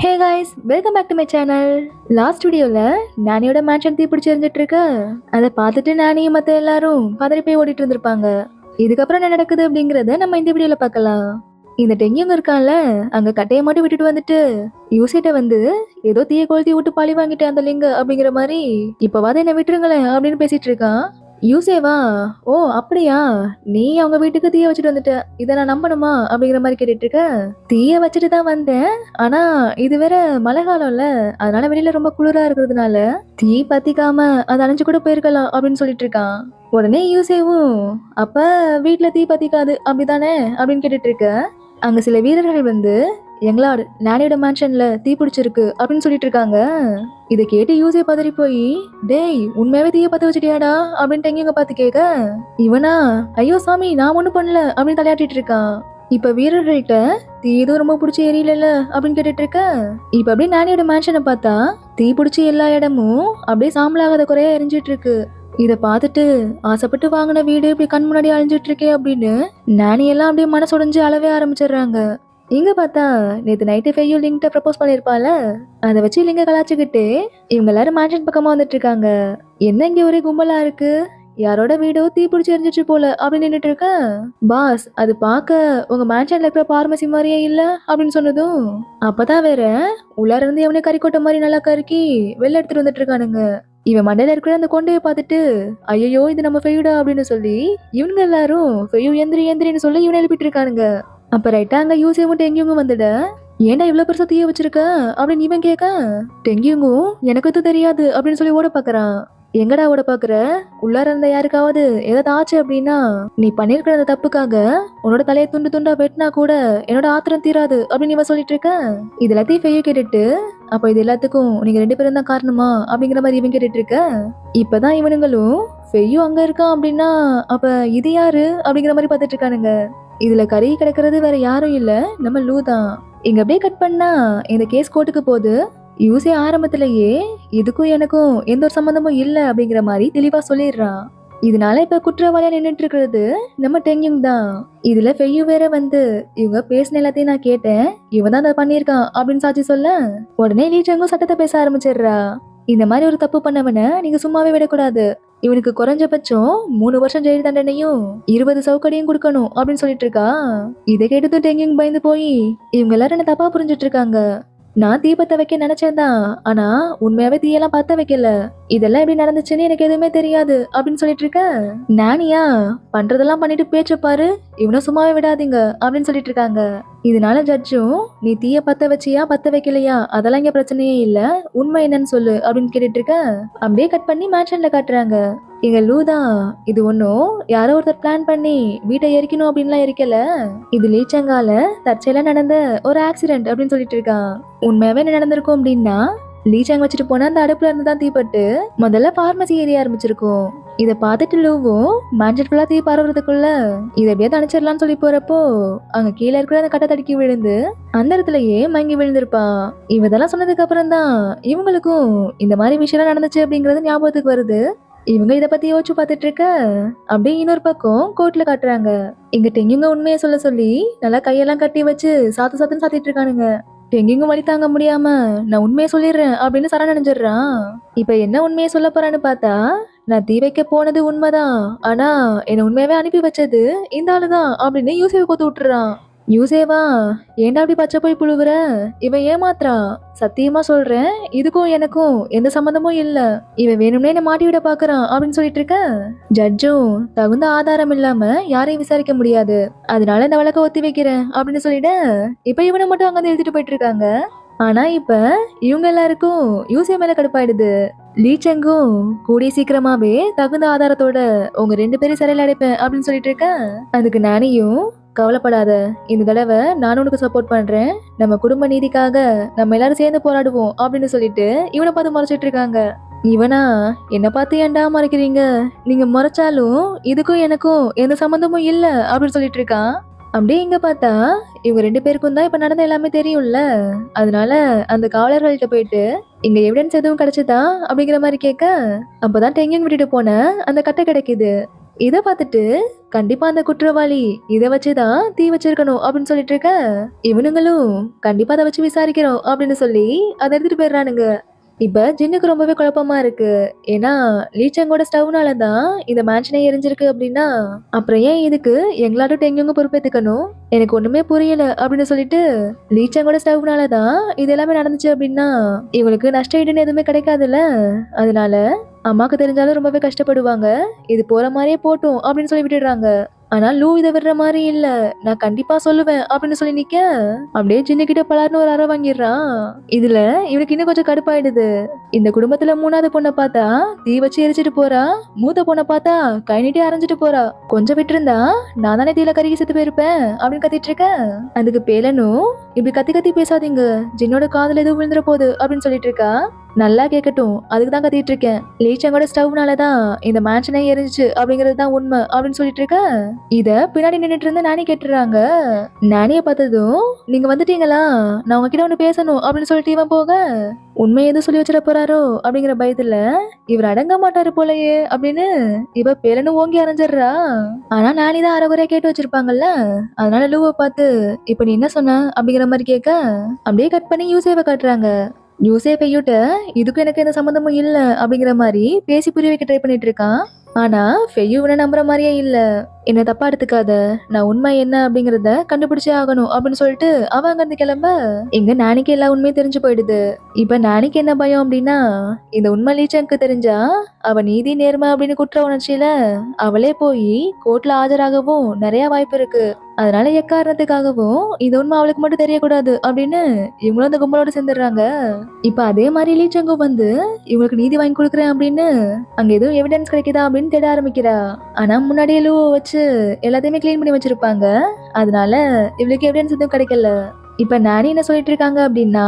Hey guys, welcome back to my channel. Last வீடியோவில் நானியோட mansion தீப்பிடிச்சு எரிஞ்சிட்டு இருக்க அதை பார்த்துட்டு நானியும் மற்ற எல்லாரும் பதறி போய் ஓடிட்டு இருந்திருப்பாங்க. இதுக்கப்புறம் என்ன நடக்குது அப்படிங்கறத நம்ம இந்த வீடியோல பார்க்கலாம். இந்த டெங்கியும் இருக்கான்ல, அங்க கட்டையை மட்டும் விட்டுட்டு வந்துட்டு யூசிட்ட வந்து ஏதோ தீய கொளுத்தி விட்டு பழி வாங்கிட்டேன் அந்த லிங்க அப்படிங்கிற மாதிரி இப்பவாத என்ன விட்டுருங்களேன் அப்படின்னு பேசிட்டு இருக்கான். யூசேவா? ஓ அப்படியா, நீ அவங்க வீட்டுக்கு தீய வச்சுட்டு வந்துட்ட, இதை நான் நம்பணுமா அப்படிங்கிற மாதிரி கேட்டுட்டு இருக்க. தீய வச்சுட்டு தான் வந்தேன், ஆனா இது வேற மழை காலம்ல, அதனால வெளியில ரொம்ப குளிரா இருக்கிறதுனால தீ பத்திக்காம அது அணைஞ்சு கூட போயிருக்கலாம் அப்படின்னு சொல்லிட்டு இருக்கான். உடனே யூசேவும் அப்ப வீட்டுல தீ பத்திக்காது அப்படிதானே அப்படின்னு கேட்டுட்டு இருக்க. அங்க சில வீரர்கள் வந்து எங்களாடு நானியோட மேன்ஷன்ல தீ பிடிச்சிருக்கு அப்படின்னு சொல்லிட்டு இருக்காங்க. இதை கேட்டு யூசே பதறி போய், டேய் உண்மையாவே தீய பத்த வச்சுட்டியாடா அப்படின்னு எங்க பார்த்து கேட்க, இவனா ஐயோ சாமி நான் ஒண்ணும் பண்ணல அப்படின்னு தலையாட்டிட்டு இருக்கான். இப்ப வீரர்கள்ட்ட தீ ஏதோ ரொம்ப பிடிச்சி எரியல அப்படின்னு கேட்டுட்டு இருக்க. இப்ப அப்படியே நானியோட மேன்ஷனை பார்த்தா தீ பிடிச்சி எல்லா இடமும் அப்படியே சாம்பலாகாத குறையா எரிஞ்சிட்டு இருக்கு. இத பார்த்துட்டு ஆசைப்பட்டு வாங்கின வீடு இப்படி கண் முன்னாடி அழிஞ்சிட்டு இருக்கே அப்படின்னு நானி எல்லாம் அப்படியே மனசுடைஞ்சு அழவே ஆரம்பிச்சிடுறாங்க. இங்க பார்த்தா நேத்து நைட்டு ஃபெய்யு லிங்க்ட ப்ரப்போஸ் பண்ணிருப்பால, அதை வச்சு லிங்க கலாச்சுக்கிட்டு இவங்க எல்லாரும் மேன்ஷன் பக்கமா வந்துட்டு இருக்காங்க. என்ன இங்க ஒரே கும்பலா இருக்கு, யாரோட வீடோ தீ பிடிச்சி எரிஞ்சிச்சு போல அப்படின்னு நின்றுட்டு இருக்க. பாஸ் அது பார்க்க உங்க மேன்ஷன்ல இருக்கிற பார்மசி மாதிரியே இல்ல அப்படின்னு சொன்னதும் அப்பதான் வேற உள்ளார இருந்து எவனே கறிக்கோட்டை மாதிரி நல்லா கருக்கி வெளில எடுத்துட்டு வந்துட்டு இருக்கானுங்க. இவன் மண்டையில இருக்கிற அந்த கொண்டையை பார்த்துட்டு ஐயோ இது நம்ம ஃபெய்யுடா அப்படின்னு சொல்லி இவனுங்க எல்லாரும் ஃபெய்யு எந்திரி எந்திரின்னு சொல்லி இவனை எழுப்பிட்டு இருக்கானுங்க. அப்ப ரைட்டா அங்க யூசியும் டெங்கியும் வந்துட, ஏன்டா இவ்வளவு பெருசா தீய வச்சிருக்க அப்படின்னு இவன் கேட்க, டெங்கியும் எனக்கு இது தெரியாது அப்படின்னு சொல்லி ஓட பாக்குறான். எங்கடா ஓட பாக்குற, உள்ளார இருந்த யாருக்காவது ஏதாவது ஆச்சு அப்படின்னா நீ பண்ணிருக்கிற அந்த தப்புக்காக உன்னோட தலையை துண்டு துண்டா வெட்டினா கூட என்னோட ஆத்திரம் தீராது அப்படின்னு இவன் சொல்லிட்டு இருக்க. இது எல்லாத்தையும் ஃபெய்யு கேட்டுட்டு, அப்ப இது எல்லாத்துக்கும் நீங்க ரெண்டு பேரும் தான் காரணமா அப்படிங்கிற மாதிரி இவன் கேட்டுட்டு இருக்க. இப்பதான் இவனுங்களும் ஃபெய்யு அங்க இருக்கான் அப்படின்னா அப்ப இது யாரு அப்படிங்கிற மாதிரி பார்த்துட்டு இருக்கானுங்க. இதுல கறி கிடக்கிறது வேற யாரும் இல்ல, நம்ம லூ தான். இங்க அப்படியே கட் பண்ணா இந்த கேஸ் கோர்ட்டுக்கு போகுது. யூசே ஆரம்பத்திலேயே இதுக்கும் எனக்கும் எந்த ஒரு சம்மந்தமும் இல்ல அப்படிங்கிற மாதிரி தெளிவா சொல்லிடுறான். இதனால இப்ப குற்றவாளியா நின்றுட்டு இருக்கிறது நம்ம டெங்கிங் தான். இதுல ஃபெய்யு வேற வந்து இவங்க பேசின எல்லாத்தையும் நான் கேட்டேன், இவன் தான் அதை பண்ணியிருக்கான் அப்படின்னு சாட்சி சொல்ல, உடனே லீச்சங்கும் சட்டத்தை பேச ஆரம்பிச்சிடுறா. இந்த மாதிரி ஒரு தப்பு பண்ணவன நீங்க சும்மாவே விடக்கூடாது, இவனுக்கு குறைஞ்சபட்சம் 3 வருஷம் ஜெயில் தண்டனையும் 20 சவுக்கடியும் கொடுக்கணும் அப்படின்னு சொல்லிட்டு இருக்கா. இதை கேட்டதும் டெங்கிங் பயந்து போய் இவங்க எல்லாரும் என்ன தப்பா புரிஞ்சிட்டு இருக்காங்க, நான் தீபத்தை வைக்க நினைச்சேன்தான், ஆனா உண்மையாவே தீயெல்லாம் பத்த வைக்கல, இதெல்லாம் எப்படி நடந்துச்சுன்னு எனக்கு எதுவுமே தெரியாது அப்படின்னு சொல்லிட்டு இருக்க. நானியா பண்றதெல்லாம் பண்ணிட்டு பேச்சு பாரு, இவனும் சும்மாவே விடாதீங்க அப்படின்னு சொல்லிட்டு இருக்காங்க. இதனால ஜட்ஜும் நீ தீய பத்த வச்சியா பத்த வைக்கலையா அதெல்லாம் இங்க பிரச்சனையே இல்ல, உண்மை என்னன்னு சொல்லு அப்படின்னு கேட்டுட்டு இருக்க. அப்படியே கட் பண்ணி மேன்ஷன்ல காட்டுறாங்க. எங்க லூதான் இது ஒன்னும் யாரோ ஒருத்தர் பிளான் பண்ணி வீட்டை எரிக்கணும் அப்படின்லாம் எரிக்கல, இது லீச்சங்கால தற்செயலா நடந்த ஒரு ஆக்சிடென்ட் அப்படின்னு சொல்லிட்டு இருக்கான். உண்மையாவே என்ன நடந்திருக்கும் அப்படின்னா, லீச்சாங் வச்சுட்டு போனா அந்த அடுப்புல இருந்து தான் தீப்பட்டு முதல்ல பார்மசி ஏரிய ஆரம்பிச்சிருக்கும். இதை பார்த்துட்டு லூவும் மேன்ஷன் ஃபுல்லா தீ பரவுறதுக்குள்ள இதை எப்படியாவது அணைச்சிடலாம்னு சொல்லி போறப்போ அங்க கீழே இருக்கிற அந்த கட்டை தடுக்கி விழுந்து அந்த இடத்துலயே மங்கி விழுந்திருப்பான். இவதெல்லாம் சொன்னதுக்கு அப்புறம் தான் இவங்களுக்கும் இந்த மாதிரி விஷயம் நடந்துச்சு அப்படிங்கறது ஞாபகத்துக்கு வருது. இவங்க இத பத்தி யோசிச்சு பார்த்துட்டு இருக்க. அப்படியே இன்னொரு பக்கம் கோர்ட்ல காட்டுறாங்க. இங்க டெங்கிங்க உண்மையை சொல்ல சொல்லி நல்லா கையெல்லாம் கட்டி வச்சு சாத்து சாத்துன்னு சாத்திட்டு இருக்கானுங்க. டெங்கிங்கும் வழி தாங்க முடியாம நான் உண்மையை சொல்லிடுறேன் அப்படின்னு சரணடைஞ்சிடுறான். இப்ப என்ன உண்மையை சொல்ல போறான்னு பார்த்தா, நான் தீ வைக்க போனது உண்மைதான், ஆனா என்ன உண்மையாவே அனுப்பி வச்சது இந்த ஆளுதான் அப்படின்னு யூசேவை கொத்து விட்டுறான். யூசேவா ஏன்டா அப்படி பச்சை போய் புழுவுற, இவன் ஏமாத்துறா, சத்தியமா சொல்றேன் இதுக்கும் எனக்கும் எந்த சம்மந்தமும் இல்ல, இவன் வேணும்னே என்ன மாட்டி விட பாக்குறான் அப்படின்னு சொல்லிட்டு இருக்க. ஜட்ஜும் தகுந்த ஆதாரம் இல்லாம யாரையும் விசாரிக்க முடியாது, அதனால இந்த வழக்க ஒத்தி வைக்கிறேன் அப்படின்னு சொல்லிட்டு இப்ப இவனை மட்டும் அங்க எழுதிட்டு போயிட்டு இருக்காங்க. ஆனா இப்ப இவங்க எல்லாருக்கும் யூசே மேல கடுப்பாயிடுது. லீச்சங்கும் கூடிய சீக்கிரமாவே தகுந்த ஆதாரத்தோட உங்க 2 பேரும் சிறையில் அடைப்பேன் அப்படின்னு சொல்லிட்டு இருக்க. அதுக்கு நானியும் கவலைப்படாத, இந்த தடவை நானும் உனக்கு சப்போர்ட் பண்றேன், நம்ம குடும்ப நீதிக்காக நம்ம எல்லாரும் சேர்ந்து போராடுவோம் அப்படின்னு சொல்லிட்டு இவனை பார்த்து மறைச்சிட்டு இருக்காங்க. இவனா என்ன பார்த்து ஏன்டா மறைக்கிறீங்க, நீங்க மறைச்சாலும் இதுக்கும் எனக்கும் எந்த சம்மந்தமும் இல்ல அப்படின்னு சொல்லிட்டு இருக்கான். அப்படியே இங்க பார்த்தா இவங்க 2 பேருக்கும் தான் இப்ப நடந்த எல்லாமே தெரியும்ல, அதனால அந்த காவலர்கள்ட்ட போயிட்டு இங்க எவிடன்ஸ் எதுவும் கிடைச்சதா அப்படிங்கிற மாதிரி கேட்க, அப்பதான் டெங்கிங் விட்டுட்டு போன அந்த கட்டை கிடைக்குது. இத பார்த்துட்டு கண்டிப்பா அந்த குற்றவாளி இத வச்சுதான் தீ வச்சிருக்கணும் அப்படின்னு சொல்லிட்டு இருக்க இவனுங்களும் கண்டிப்பா அதை வச்சு விசாரிக்கிறோம் அப்படின்னு சொல்லி அதை எடுத்துட்டு போயிடுறானுங்க. இப்ப ஜின்னுக்கு ரொம்பவே குழப்பமா இருக்கு. ஏன்னா லீச்சங்கோட ஸ்டவ்னால தான் இந்த மேன்ஷனே எரிஞ்சிருக்கு அப்படின்னா அப்புறம் ஏன் இதுக்கு எங்களாட்டும் டெங்கியும் பொறுப்பேத்துக்கணும், எனக்கு ஒண்ணுமே புரியல அப்படின்னு சொல்லிட்டு லீச்சங்கோட ஸ்டவ்னால தான் இது எல்லாமே நடந்துச்சு அப்படின்னா இவங்களுக்கு நஷ்ட ஈடுன்னு எதுவுமே கிடைக்காதுல்ல. அதனால அம்மாக்கு தெரிஞ்சாலும் ரொம்பவே கஷ்டப்படுவாங்க. இது போற மாதிரியே போட்டும் அப்படின்னு சொல்லி விட்டுடுறாங்க. ஆனா லூ இதை விடுற மாதிரி இல்ல, நான் கண்டிப்பா சொல்லுவேன் அப்படின்னு சொல்லி நிக்க அப்படியே சின்ன கிட்ட பலார்னு ஒரு அறை வாங்கிடுறான். இதுல இவனுக்கு இன்னும் கொஞ்சம் கடுப்பாயிடுது. இந்த குடும்பத்துல 3வது பொண்ணை பார்த்தா தீ வச்சு எரிச்சிட்டு போறா, மூத்த பொண்ணை பார்த்தா கை நீட்டி அரைஞ்சிட்டு போறா. கொஞ்சம் விட்டுருந்தா நான் தானே தீல கருகி செத்து போயிருப்பேன் அப்படின்னு கத்திட்டு இருக்க. அதுக்கு பேலனும் இப்படி கத்தி கத்தி பேசாதீங்க, ஜின்னோட காதுல எதுவும் விழுந்துற போகுது அப்படின்னு சொல்லிட்டு இருக்கா. நல்லா கேட்கட்டும், அதுக்கு தான் கத்திட்டு இருக்கேன். லீச்சங்கோட ஸ்டவ்னாலதான் இந்த மேன்ஷனே எரிஞ்சிச்சு அப்படிங்கிறது தான் உண்மை அப்படின்னு சொல்லிட்டு இருக்க. இத பின்னாடி நின்னுட்டு இருந்து நானி கேட்டுறாங்க. நானிய பார்த்ததும் நீங்க வந்துட்டீங்களா, நான் உங்ககிட்ட ஒண்ணு பேசணும் அப்படின்னு சொல்லிட்டு இவன் போக உண்மை எதுவும் சொல்லி வச்சிட போறாரோ அப்படிங்கிற பயத்துல இவர் அடங்க மாட்டாரு போலயே அப்படின்னு இவ பேலனும் ஓங்கி அரைஞ்சிடுறா. ஆனா நானி தான் அரைகுறையா கேட்டு வச்சிருப்பாங்கல்ல, அதனால லூவை பார்த்து இப்ப நீ என்ன சொன்ன அப்படிங்கிற மாதிரி கேட்க அப்படியே கட் பண்ணி யூசேவை காட்டுறாங்க. நியூஸே பெய்யுட்ட இதுக்கும் எனக்கு எந்த சம்மந்தமும் இல்ல அப்படிங்கிற மாதிரி பேசி புரிய வைக்க ட்ரை பண்ணிட்டு இருக்கான். ஆனா ஃபெய்யு இவனை நம்புற மாதிரியே இல்ல. என்ன தப்பா எடுத்துக்காத, நான் உண்மை என்ன அப்படிங்கறத கண்டுபிடிச்சே ஆகணும் அப்படின்னு சொல்லிட்டு அவன் அங்க இருந்து கிளம்ப எங்க நானிக்கு எல்லா உண்மையும் தெரிஞ்சு போயிடுது. இப்ப நானிக்கு என்ன பயம் அப்படின்னா இந்த உண்மை லீச்சனுக்கு தெரிஞ்சா அவ நீதி நேர்மை அப்படின்னு குற்ற உணர்ச்சியில அவளே போய் கோர்ட்ல ஆஜராகவும் நிறைய வாய்ப்பு இருக்கு. அதனால எக்காரணத்துக்காகவும் இந்த உண்மை அவளுக்கு மட்டும் தெரியக்கூடாது அப்படின்னு இவங்களும் அந்த கும்பலோட சேர்ந்துடுறாங்க. இப்ப அதே மாதிரி லீச்சங்கும் வந்து இவங்களுக்கு நீதி வாங்கி கொடுக்குறேன் அப்படின்னு அங்க எதுவும் எவிடன்ஸ் கிடைக்குதா அப்படின்னு தேட ஆரம்பிக்கிறா. ஆனா முன்னாடியே லூவை வச்சு எல்லாத்தையுமே கிளீன் பண்ணி வச்சிருப்பாங்க. அதனால இவளுக்கு எவிடன்ஸ் எதுவும் கிடைக்கல. இப்ப நானி என்ன சொல்லிட்டு இருக்காங்க அப்படின்னா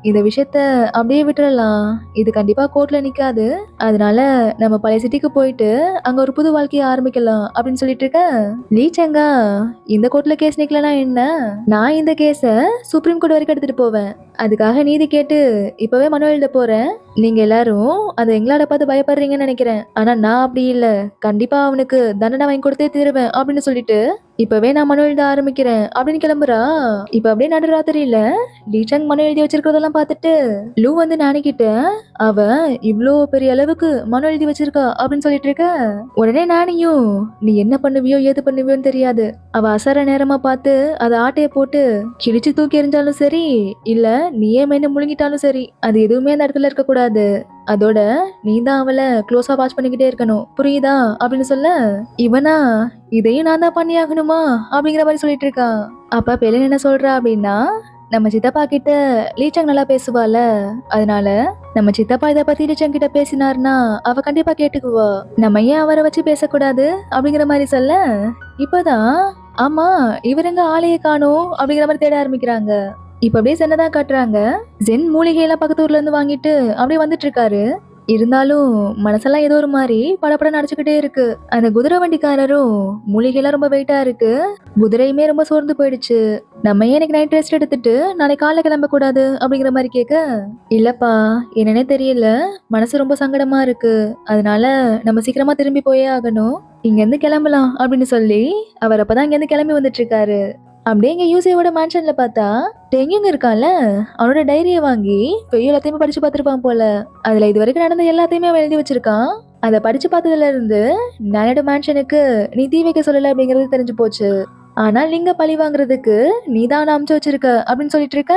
இந்த விஷயத்த அப்படியே விட்டுறலாம், இது கண்டிப்பா கோர்ட்ல நிக்காது, அதனால நம்ம பழைய சிட்டிக்கு போயிட்டு அங்க ஒரு புது வாழ்க்கையை ஆரம்பிக்கலாம் அப்படின்னு சொல்லிட்டு இருக்க. லீச்சங்கா இந்த கோர்ட்ல கேஸ் நிக்கலனா என்ன, நான் இந்த கேஸ சுப்ரீம் கோர்ட் வரைக்கும் எடுத்துட்டு போவேன், அதுக்காக நீதி கேட்டு இப்பவே மனு எழுத போறேன். நீங்க எல்லாரும் அந்த எங்களாட பார்த்து பயப்படுறீங்கன்னு நினைக்கிறேன், ஆனா நான் அப்படி இல்ல, கண்டிப்பா அவனுக்கு தண்டனை வாங்கி கொடுத்தே தீருவேன் அப்படின்னு சொல்லிட்டு இப்பவே நான் மனு எழுத ஆரம்பிக்கிறேன் அப்படின்னு கிளம்புறா. இப்ப அப்படியே நடுராத்திரியில லீச்சங் மனு எழுதி வச்சிருக்கிறதெல்லாம் பார்த்துட்டு லூ வந்து நானிக்கிட்ட அவ இவ்ளோ பெரிய அளவுக்கு மனு எழுதி வச்சிருக்கா அப்படின்னு சொல்லிட்டு இருக்க. உடனே நானியும் நீ என்ன பண்ணுவியோ ஏது பண்ணுவியோன்னு தெரியாது, அவ அசர நேரமா பார்த்து அதை ஆட்டைய போட்டு கிழிச்சு தூக்கி எறிஞ்சாலும் சரி, இல்ல நீயே மென்னு முழுங்கிட்டாலும் சரி, அது எதுவுமே அந்த இடத்துல இருக்க கூடாது, அதோட நீ தான் அவளை க்ளோஸா வாட்ச் பண்ணிக்கிட்டே இருக்கணும், புரியுதா அப்படின்னு சொல்ல இவனா இதையும் நான் தான் பண்ணி ஆகணுமா அப்படிங்கிற மாதிரி சொல்லிட்டு இருக்கா. அப்ப பெலின் என்ன சொல்றா அப்படின்னா நம்ம சித்தப்பா கிட்ட லீச்சங் நல்லா பேசுவால, அதனால நம்ம சித்தப்பா இதை பத்தி லீச்சங் கிட்ட பேசினார்னா அவ கண்டிப்பா கேட்டுக்குவா, நம்ம ஏன் அவரை வச்சு பேசக்கூடாது அப்படிங்கிற மாதிரி சொல்ல இப்பதான் ஆமா இவர் எங்க ஆளையே காணோம் அப்படிங்கிற மாதிரி தேட ஆரம்பிக்கிறாங்க. இப்ப அப்படியே சென்னதான் காட்டுறாங்க. ஜென் மூலிகை எல்லாம் பக்கத்து ஊர்ல இருந்து வாங்கிட்டு அப்படியே வந்துட்டு இருக்காரு. இருந்தாலும் மனசெல்லாம் ஏதோ ஒரு மாதிரி படப்பட நடிச்சுக்கிட்டே இருக்கு. அந்த குதிரை வண்டிக்காரரும் மூலிகைலாம் ரொம்ப வெயிட்டா இருக்கு, குதிரையுமே ரொம்ப சோர்ந்து போயிடுச்சு, நம்ம ஏன் எனக்கு நைட் ரெஸ்ட் எடுத்துட்டு நாளைக்கு காலைல கிளம்ப கூடாது அப்படிங்கிற மாதிரி கேட்க இல்லப்பா என்னன்னே தெரியல, மனசு ரொம்ப சங்கடமா இருக்கு, அதனால நம்ம சீக்கிரமா திரும்பி போயே ஆகணும், இங்க இருந்து கிளம்பலாம் அப்படின்னு சொல்லி அவர் அப்பதான் இங்க இருந்து கிளம்பி வந்துட்டு இருக்காரு. அப்படியே இங்க யூசியோட மேன்ஷன்ல பார்த்தா டெங்கிங் இருக்கான்ல, அவனோட டைரியை வாங்கி பெய்ய எல்லாத்தையுமே படிச்சு பார்த்திருப்பான் போல. அதுல இது வரைக்கும் நடந்த எல்லாத்தையுமே அவன் எழுதி வச்சிருக்கான். அதை படிச்சு பார்த்ததுல இருந்து நானோட மேன்ஷனுக்கு நீ தீ வைக்க சொல்லல அப்படிங்கிறது தெரிஞ்சு போச்சு. ஆனா லிங்க பழி வாங்குறதுக்கு நீதான் அமுச்சு வச்சிருக்க அப்படின்னு சொல்லிட்டு இருக்க.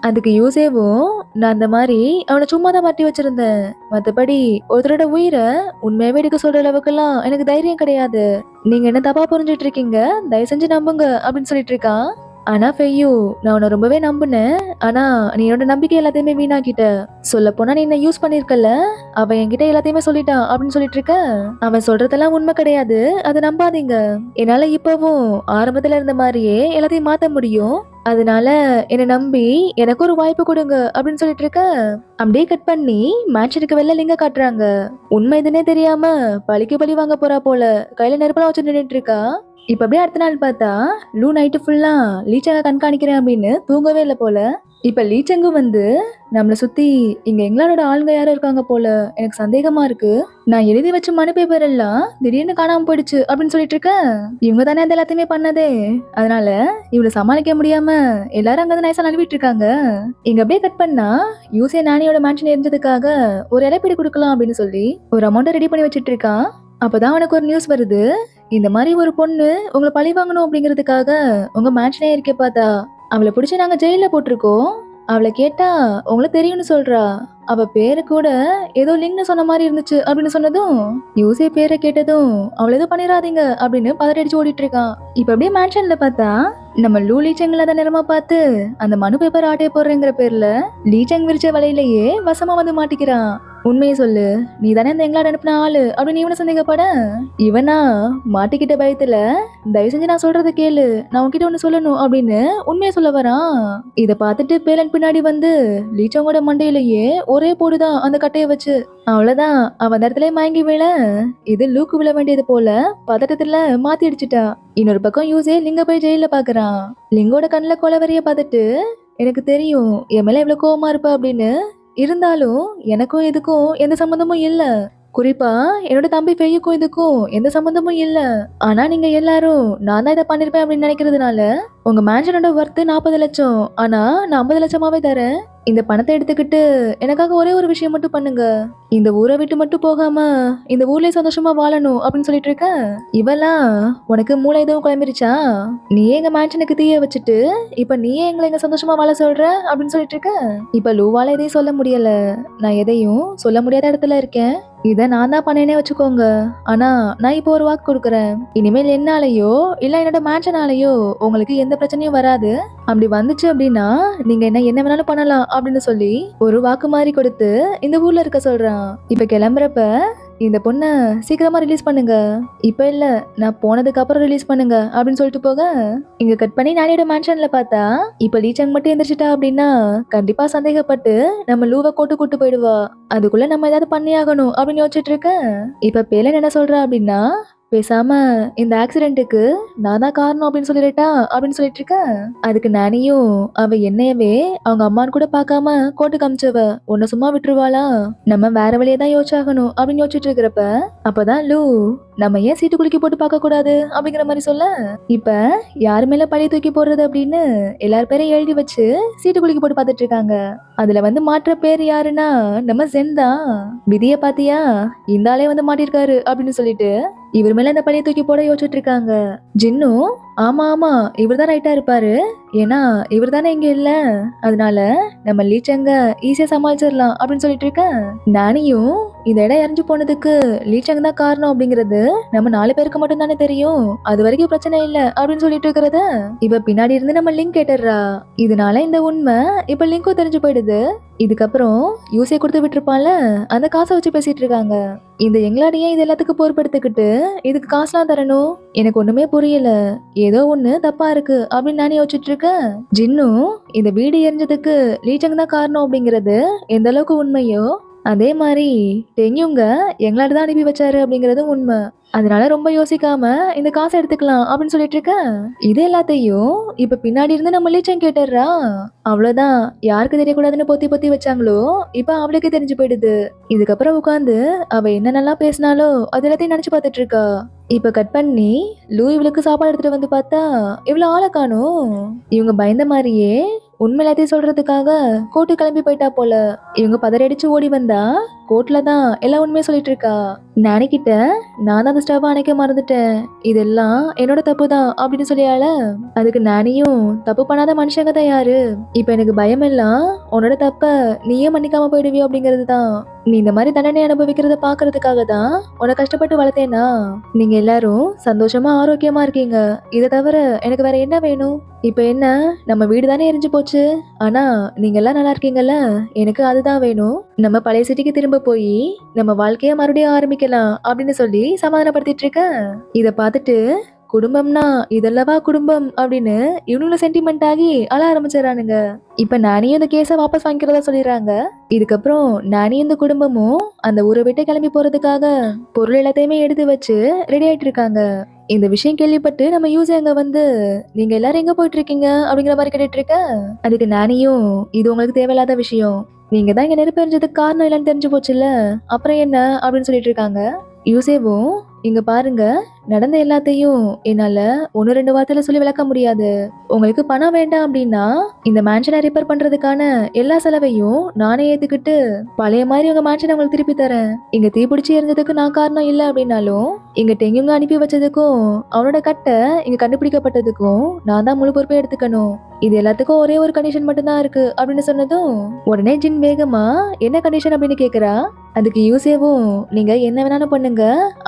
அதுக்கு யூசேவும் நான் அந்த மாதிரி அவனை சும்மா தான் மாட்டி வச்சிருந்தேன், மத்தபடி ஒருத்தரோட உயிரை உண்மையாவே எடுக்க சொல்ற அளவுக்கு எல்லாம் எனக்கு தைரியம் கிடையாது, நீங்க என்ன தப்பா புரிஞ்சுட்டு இருக்கீங்க, தயவு செஞ்சு நம்புங்க அப்படின்னு சொல்லிட்டு இருக்கான். ஆனா ஃபெய்யு நான் உன்னை ரொம்பவே நம்புனேன், ஆனா நீ என்னோட நம்பிக்கை எல்லாத்தையுமே வீணாக்கிட்ட, சொல்ல போனா நீ என்ன யூஸ் பண்ணிருக்கல, அவன் என்கிட்ட எல்லாத்தையுமே சொல்லிட்டான் அப்படின்னு சொல்லிட்டு இருக்க. அவன் சொல்றதெல்லாம் உண்மை கிடையாது, அதை நம்பாதீங்க, என்னால இப்பவும் ஆரம்பத்துல இருந்த மாதிரியே எல்லாத்தையும் மாத்த முடியும், அதனால என்னை நம்பி எனக்கு ஒரு வாய்ப்பு கொடுங்க அப்படின்னு சொல்லிட்டு இருக்க. அப்படியே கட் பண்ணி மேன்ஷனுக்கு வெளில லிங்க காட்டுறாங்க. உண்மை இதுன்னே தெரியாம பழிக்கு பழி வாங்க போறா போல, கையில நெருப்பெல்லாம் வச்சு நின்றுட்டு இருக்கா. இப்ப அப்படியே அடுத்த நாள் பார்த்தா லூ நைட்டு ஃபுல்லா லீச்சாக கண்காணிக்கிறேன் அப்படின்னு தூங்கவே இல்லை போல. இப்ப லீச்சங்கு வந்து நம்மள சுத்தி இங்க இங்கிலாந்தோட ஆளுங்க யாரும் இருக்காங்க போல, எனக்கு சந்தேகமா இருக்கு. நான் எழுதி வச்ச மனு பேப்பர் எல்லாம் திடீர்னு காணாம போயிடுச்சு அப்படின்னு சொல்லிட்டு இருக்கேன். இவங்க தானே அந்த எல்லாத்தையுமே பண்ணதே. அதனால இவளை சமாளிக்க முடியாம எல்லாரும் அங்க நைஸா நழுவிட்டு இருக்காங்க. இங்க அப்படியே கட் பண்ணா யூசே நானியோட மேன்ஷன் எரிஞ்சதுக்காக ஒரு இழப்பீடு கொடுக்கலாம் அப்படின்னு சொல்லி ஒரு அமௌண்ட் ரெடி பண்ணி வச்சிட்டு இருக்கான். அப்பதான் அவனுக்கு ஒரு நியூஸ் வருது. இந்த மாதிரி ஒரு பொண்ணு உங்களை பழி வாங்கணும் அப்படிங்கிறதுக்காக உங்க மேன்ஷனே இருக்க பார்த்தா அவளை பிடிச்சி நாங்க ஜெயில போட்டிருக்கோம். அவளை கேட்டா உங்களுக்கு தெரியும்னு சொல்றா. அவ பேரு கூட ஏதோ லிங்க்னு சொன்ன மாதிரி இருந்துச்சு அப்படின்னு சொன்னதும் யூசே பேரை கேட்டதும் அவளை எதுவும் பண்ணிடாதீங்க அப்படின்னு பதறடிச்சு ஓடிட்டு இருக்கான். இப்ப அப்படியே மேன்ஷன்ல பார்த்தா நம்ம லூ லீச்சங்கில் அதை நேரமா பார்த்து அந்த மனு பேப்பர் ஆட்டைய போடுறேங்கிற பேர்ல லீச்சங் விரிச்ச வலையிலேயே வசமா வந்து மாட்டிக்கிறான். உண்மையை சொல்லு, நீ தானே இந்த இங்கிலாந்து அனுப்பின ஆளு அப்படின்னு இவனை சந்தேகப்பட இவனா மாட்டிக்கிட்ட பயத்துல தயவு செஞ்சு நான் சொல்றதை கேளு, நான் உன்கிட்ட ஒண்ணு சொல்லணும் அப்படின்னு உண்மையை சொல்ல வரான். இத பார்த்துட்டு பேலன் பின்னாடி வந்து லீச்சங்கோட மண்டையிலேயே ஒரே போடுதான் அந்த கட்டைய வச்சு. அவ்வளவுதான், அவன் அந்த இடத்துல மயங்கி விழ இது லூக்கு விழ வேண்டியது போல பதட்டத்துல மாத்தி அடிச்சுட்டா. இன்னொரு பக்கம் யூசே லிங்க போய் ஜெயில பாக்குறான். லிங்கோட கண்ணுல கொலவரிய பார்த்துட்டு எனக்கு தெரியும் என் மேல எவ்வளவு கோவமா இருப்ப அப்படின்னு, இருந்தாலும் எனக்கும் இதுக்கும் எந்த சம்மந்தமும் இல்ல. குறிப்பா என்னோட தம்பி பெய்யுக்கும் இதுக்கும் எந்த சம்மந்தமும் இல்ல. ஆனா நீங்க எல்லாரும் நான் தான் இதை பண்ணிருப்பேன் அப்படின்னு நினைக்கிறதுனால உங்க மேன்ஷனோட ஒர்த்து 40 லட்சம். ஆனா நான் 50 லட்சமாவே தரேன். இந்த பணத்தை எடுத்துக்கிட்டு எனக்காக ஒரே ஒரு விஷயம் மட்டும் பண்ணுங்க. இந்த ஊரை விட்டு மட்டும் போகாம இந்த ஊர்லயே சந்தோஷமா வாழணும் அப்படின்னு சொல்லிட்டு இருக்க. இவெல்லாம் உனக்கு மூளை எதுவும் குழம்பிருச்சா? நீயே எங்க மேன்ஷனுக்கு தீய வச்சுட்டு இப்ப நீயே எங்களை எங்க சந்தோஷமா வாழ சொல்ற அப்படின்னு சொல்லிட்டு இருக்க. இப்ப லூவால எதையும் சொல்ல முடியல. நான் எதையும் சொல்ல முடியாத இடத்துல இருக்கேன். இத நான் தான் பண்ணேனே வச்சுக்கோங்க. ஆனா நான் இப்போ ஒரு வாக்கு கொடுக்குறேன். இனிமேல் என்னாலயோ இல்ல என்னோட மேன்ஷனாலயோ உங்களுக்கு எந்த பிரச்சனையும் வராது. அப்படி வந்துச்சு அப்படின்னா நீங்க என்ன வேணாலும் பண்ணலாம் அப்படின்னு சொல்லி ஒரு வாக்கு மாதிரி கொடுத்து இந்த ஊர்ல இருக்க சொல்றான். இப்ப கிளம்புறப்ப இந்த பொண்ணை சீக்கிரமா ரிலீஸ் பண்ணுங்க. இப்ப இல்ல, நான் போனதுக்கு அப்புறம் ரிலீஸ் பண்ணுங்க அப்படின்னு சொல்லிட்டு போக இங்க கட் பண்ணி நானியோட மேன்ஷன்ல பார்த்தா இப்ப லீச்சங் மட்டும் எந்திரிச்சிட்டா அப்படின்னா கண்டிப்பா சந்தேகப்பட்டு நம்ம லூவை கூட்டு போயிடுவா. அதுக்குள்ள நம்ம ஏதாவது பண்ணி ஆகணும் அப்படின்னு யோசிச்சுட்டு இருக்க. இப்ப பேலன் என்ன சொல்றா அப்படின்னா பேசாம இந்த ஆக்சிடென்ட்டுக்கு நான் தான் காரணம் அப்படின்னு சொல்லிட்டா அப்படின்னு சொல்லிட்டு இருக்க. அதுக்கு நானியும் அவ என்னையவே அவங்க அம்மான்னு கூட பார்க்காம கோட்டுக்கு அமிச்சவ உன்னை சும்மா விட்டுருவாளா, நம்ம வேற வழியே தான் யோசிச்சாகணும் அப்படின்னு யோசிச்சுட்டு இருக்கிறப்ப அப்பதான் லூ நம்ம ஏன் சீட்டு குலுக்கி போட்டு பார்க்க கூடாது அப்படிங்கிற மாதிரி சொல்ல இப்ப யாரு மேல பழி தூக்கி போடுறது அப்படின்னு எல்லார் பேரையும் எழுதி வச்சு சீட்டு குலுக்கி போட்டு பார்த்துட்டு இருக்காங்க. அதுல வந்து மாற்ற பேர் யாருன்னா நம்ம ஜென் தான். விதிய பாத்தியா, இந்த ஆளே வந்து மாட்டிருக்காரு அப்படின்னு சொல்லிட்டு இவர் மேல இந்த பழிய தூக்கி போட யோசிச்சுட்டு இருக்காங்க. ஜின்னும் ஆமா ஆமா இவர் தான் ரைட்டா இருப்பாரு, ஏன்னா இவர் தானே இங்க இல்ல, அதனால நம்ம லீச்சங்க ஈஸியா சமாளிச்சிடலாம் அப்படின்னு சொல்லிட்டு இருக்க. நானியும் இந்த இடம் இறஞ்சு போனதுக்கு லீச்சங்க தான் காரணம் அப்படிங்கிறது நம்ம 4 பேருக்கு மட்டும் தானே தெரியும், அது வரைக்கும் பிரச்சனை இல்ல அப்படின்னு சொல்லிட்டு இருக்கிறத இவ பின்னாடி இருந்து நம்ம லிங்க் கேட்டுறா. இதனால இந்த உண்மை இப்ப லிங்க்கும் தெரிஞ்சு போயிடுது. இதுக்கப்புறம் யூஸே கொடுத்து விட்டுருப்பான்ல அந்த காசை வச்சு பேசிட்டு இருக்காங்க. இந்த எங்களாடியே இது எல்லாத்துக்கும் பொறுப்படுத்திக்கிட்டு இதுக்கு காசுலாம் தரணும், எனக்கு ஒண்ணுமே புரியல, ஏதோ ஒண்ணு தப்பா இருக்கு அப்படின்னு நானே யோசிச்சுட்டு இருக்கேன். ஜின்னும் இந்த வீடு எரிஞ்சதுக்கு லீச்சங் தான் காரணம் அப்படிங்கிறது எந்த அளவுக்கு உண்மையோ அதே மாதிரி டெங்யுங்க எங்களாட தான் அனுப்பி வச்சாரு அப்படிங்கறது உண்மை. அதனால ரொம்ப யோசிக்காம இந்த காசை எடுத்துக்கலாம் அப்படின்னு சொல்லிட்டு இருக்க. இது எல்லாத்தையும் இப்ப பின்னாடி இருந்து நம்ம லீச்சங் கேட்டுறா. அவ்வளவுதான், யாருக்கு தெரியக்கூடாதுன்னு பொத்தி பொத்தி வச்சாங்களோ இப்ப அவளுக்கு தெரிஞ்சு போயிடுது. இதுக்கப்புறம் உட்காந்து அவ என்னென்னலாம் பேசினாலோ அது எல்லாத்தையும் நினைச்சு பார்த்துட்டு இருக்கா. இப்ப கட் பண்ணி லூ இவளுக்கு சாப்பாடு எடுத்துட்டு வந்து பார்த்தா இவ்வளவு ஆளை காணும். இவங்க பயந்த மாதிரியே உண்மை எல்லாத்தையும் சொல்றதுக்காக கோர்ட்டு கிளம்பி போயிட்டா போல. இவங்க பதறடிச்சு ஓடி வந்தா கோர்ட்ல தான் எல்லா உண்மையும் சொல்லிட்டு இருக்கா. நானிக்கிட்ட நான் தான் அந்த ஸ்டவ் அணைக்க மறந்துட்டேன், இதெல்லாம் என்னோட தப்பு தான் அப்படின்னு சொல்லியால. அதுக்கு நானியும் தப்பு பண்ணாத மனுஷங்க தான் யாரு, இப்ப எனக்கு பயம் எல்லாம் உன்னோட தப்ப நீயே மன்னிக்காம போயிடுவியோ அப்படிங்கிறது தான். நீ இந்த மாதிரி தண்டனை அனுபவிக்கிறத பாக்குறதுக்காக தான் உன்னை கஷ்டப்பட்டு வளர்த்தேனா. நீங்க எல்லாரும் சந்தோஷமா ஆரோக்கியமா இருக்கீங்க, இதை தவிர எனக்கு வேற என்ன வேணும்? இப்ப என்ன, நம்ம வீடு தானே எரிஞ்சு போச்சு, ஆனா நீங்க எல்லாம் நல்லா இருக்கீங்கல்ல, எனக்கு அதுதான் வேணும். நம்ம பழைய சிட்டிக்கு திரும்ப போய் நம்ம வாழ்க்கைய மறுபடியும் ஆரம்பிக்கலாம் அப்படின்னு சொல்லி சமாதானப்படுத்திட்டு இருக்க. இத பார்த்துட்டு குடும்பம்னா இதெல்லவா குடும்பம் அப்படின்னு இவனுங்களும் சென்டிமெண்ட் ஆகி அழ ஆரம்பிச்சிடறானுங்க. இப்ப நானியும் இந்த கேஸை வாபஸ் வாங்கிக்கிறதா சொல்லிடுறாங்க. இதுக்கப்புறம் நானியும் இந்த குடும்பமும் அந்த ஊரை விட்டு கிளம்பி போறதுக்காக பொருள் எல்லாத்தையுமே எடுத்து வச்சு ரெடி ஆயிட்டு இருக்காங்க. இந்த விஷயம் கேள்விப்பட்டு நம்ம யூஸ் அங்க வந்து நீங்க எல்லாரும் எங்க போயிட்டு இருக்கீங்க அப்படிங்கிற மாதிரி கேட்டுட்டு இருக்க. அதுக்கு நானியும் இது உங்களுக்கு தேவையில்லாத விஷயம். நீங்க தான் இங்க நெருப்பு எரிஞ்சதுக்கு காரணம் இல்லைன்னு தெரிஞ்சு போச்சுல்ல, அப்புறம் என்ன அப்படின்னு சொல்லிட்டு இருக்காங்க. யூசேவும் இங்க பாருங்க, நடந்த எல்லாத்தையும் என்னால 1-2 வார்த்தையில சொல்லி விளக்க முடியாது. உங்களுக்கு பணம் வேண்டாம் அப்படின்னா இந்த மேன்ஷனை ரிப்பேர் பண்றதுக்கான எல்லா செலவையும் நானே ஏத்துக்கிட்டு பழைய மாதிரி உங்க மேன்ஷனை உங்களுக்கு திருப்பி தரேன். இங்க தீப்பிடிச்சு எரிஞ்சதுக்கு நான் காரணம் இல்ல அப்படின்னாலும் இங்க டெங்குங்க அனுப்பி வச்சதுக்கும் அவனோட கட்டை இங்க கண்டுபிடிக்கப்பட்டதுக்கும் நான் தான் முழு பொறுப்பை எடுத்துக்கணும். இது எல்லாத்துக்கும் ஒரே ஒரு கண்டிஷன் மட்டும்தான் இருக்கு அப்படின்னு சொன்னதும் உடனே ஜின் வேகமா என்ன கண்டிஷன் அப்படின்னு கேக்குறா. அதுக்கு யூசேவும் நீங்க என்ன வேணாலும் பண்ணுங்க,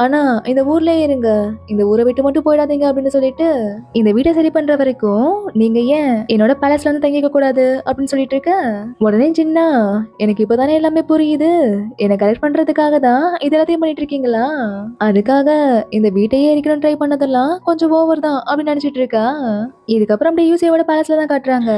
ஆனா இந்த ஊர்லயே இருங்க, இந்த ஊரை விட்டு மட்டும் போயிடாதீங்க அப்படின்னு சொல்லிட்டு இந்த வீட்டை சரி பண்ற வரைக்கும் நீங்க ஏன் என்னோட பேலஸ்ல வந்து தங்கிக்க கூடாது அப்படின்னு சொல்லிட்டு இருக்க. உடனே சின்ன எனக்கு இப்பதானே எல்லாமே புரியுது, என்னை கரெக்ட் பண்றதுக்காக தான் இது எல்லாத்தையும் பண்ணிட்டு இருக்கீங்களா? அதுக்காக இந்த வீட்டையே எரிக்கணும் ட்ரை பண்ணதெல்லாம் கொஞ்சம் ஓவர் தான் அப்படின்னு நினைச்சிட்டு இருக்கா. இதுக்கப்புறம் அப்படியே யூசியோட பேலஸ்ல தான் காட்டுறாங்க.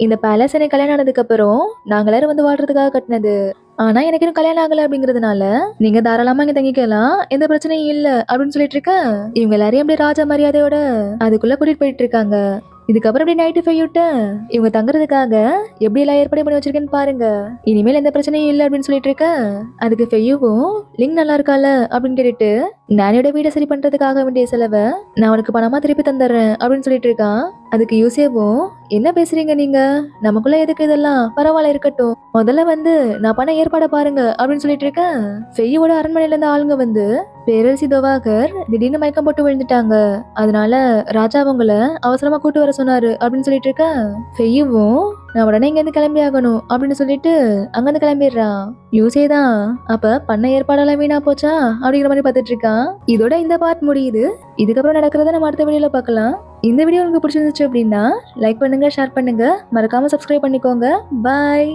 இந்த பேலஸ் எனக்கு கல்யாணம் ஆனதுக்கு அப்புறம் நாங்க எல்லாரும் வந்து வாழ்றதுக்காக கட்டினது. ஆனா எனக்கு இன்னும் கல்யாணம் ஆகல அப்படிங்கறதுனால நீங்க தாராளமா இங்க தங்கிக்கலாம், எந்த பிரச்சனையும் இல்ல அப்படின்னு சொல்லிட்டு இருக்க. இவங்க எல்லாரையும் அப்படியே ராஜா மரியாதையோட அதுக்குள்ள கூட்டிட்டு போயிட்டு இருக்காங்க. இதுக்கப்புறம் அப்படியே நைட்டு ஃபைவிட்ட இவங்க தங்குறதுக்காக எப்படி எல்லாம் ஏற்பாடு பண்ணி வச்சிருக்கேன்னு பாருங்க, இனிமேல் எந்த பிரச்சனையும் இல்லை அப்படின்னு சொல்லிட்டு இருக்க. அதுக்கு ஃபெய்யும் லிங்க் நல்லா இருக்கால அப்படின்னு கேட்டுட்டு நானியோட வீடை சரி பண்றதுக்காக வேண்டிய செலவை நான் உனக்கு பணமா திருப்பி தந்துடுறேன் அப்படின்னு சொல்லிட்டு இருக்கான். அதுக்கு யூசேவும் என்ன பேசுறீங்க நீங்க, நமக்குள்ள எதுக்கு இதெல்லாம், பரவாயில்ல இருக்கட்டும், முதல்ல வந்து நான் பண்ண ஏற்பாட பாருங்க அப்படின்னு சொல்லிட்டு இருக்கேன். ஃபெய்யோட அரண்மனையில இருந்த ஆளுங்க வந்து பேரரசி தோவாகர் திடீர்னு மயக்கம் போட்டு விழுந்துட்டாங்க, அதனால ராஜா அவங்கள அவசரமா கூட்டு வர சொன்னாரு அப்படின்னு சொல்லிட்டு இருக்க. ஃபெய்யும் நான் உடனே இங்க இருந்து கிளம்பி ஆகணும் அப்படின்னு சொல்லிட்டு அங்கிருந்து கிளம்பிடுறான். யூசே தான் அப்ப பண்ண ஏற்பாடெல்லாம் வீணா போச்சா அப்படிங்கிற மாதிரி பார்த்துட்டு இருக்கான். இதோட இந்த பார்ட் முடியுது. இதுக்கப்புறம் நடக்கிறத நம்ம அடுத்த வீடியோல பார்க்கலாம். இந்த வீடியோ உங்களுக்கு பிடிச்சிருந்துச்சு அப்படின்னா லைக் பண்ணுங்க, ஷேர் பண்ணுங்க, மறக்காம சப்ஸ்கிரைப் பண்ணிக்கோங்க. பாய்.